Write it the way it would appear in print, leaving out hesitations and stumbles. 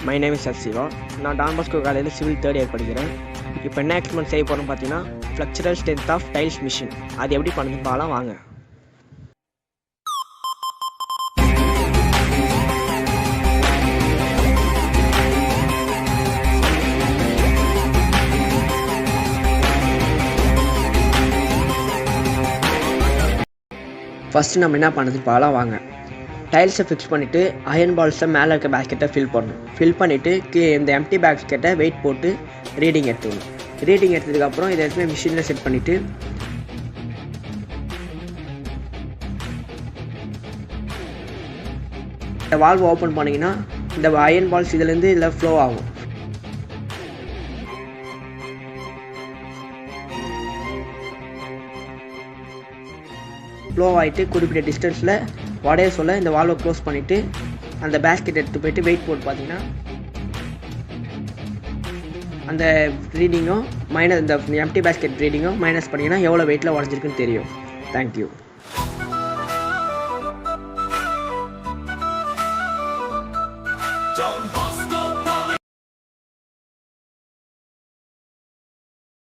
My name is Siva. நான் Don Bosco காலேஜில் civil third year படிக்கிறேன். இப்போ என்ன எக்ஸ்பெரிமெண்ட் செய்ய போகிறோம்னு பார்த்தீங்கன்னா flexural strength of tiles machine. அது எப்படி பண்ணுறதுன்னு பார்க்கலாம் வாங்க. ஃபஸ்ட்டு நம்ம என்ன பண்ணுறது பார்க்கலாம் வாங்க. டைல்ஸை ஃபிக்ஸ் பண்ணிவிட்டு அயர்ன் பால்ஸை மேலே இருக்க பேஸ்கெட்டை ஃபில் பண்ணணும். ஃபில் பண்ணிவிட்டு இந்த எம்டி பேஸ்கெட்டை வெயிட் போட்டு ரீடிங் எடுத்துக்கணும். ரீடிங் எடுத்ததுக்கப்புறம் இதை எடுத்து மிஷினில் செட் பண்ணிவிட்டு இந்த வால்வு ஓப்பன் பண்ணிங்கன்னா இந்த அயர்ன் பால்ஸ் இதுலேருந்து இதில் ஃப்ளோ ஆகும். ஃப்ளோ ஆகிட்டு குறிப்பிட்ட டிஸ்டன்ஸில் உடைய சொல்ல இந்த வால்வை க்ளோஸ் பண்ணிவிட்டு அந்த பேஸ்கெட் எடுத்து போய்ட்டு வெயிட் போட்டு பார்த்தீங்கன்னா அந்த ரீடிங்கும் இந்த எம்டி பேஸ்கெட் ரீடிங்கும் மைனஸ் பண்ணிங்கன்னா எவ்வளோ வெயிட்டில் உடஞ்சிருக்குன்னு தெரியும். தேங்க்யூ. John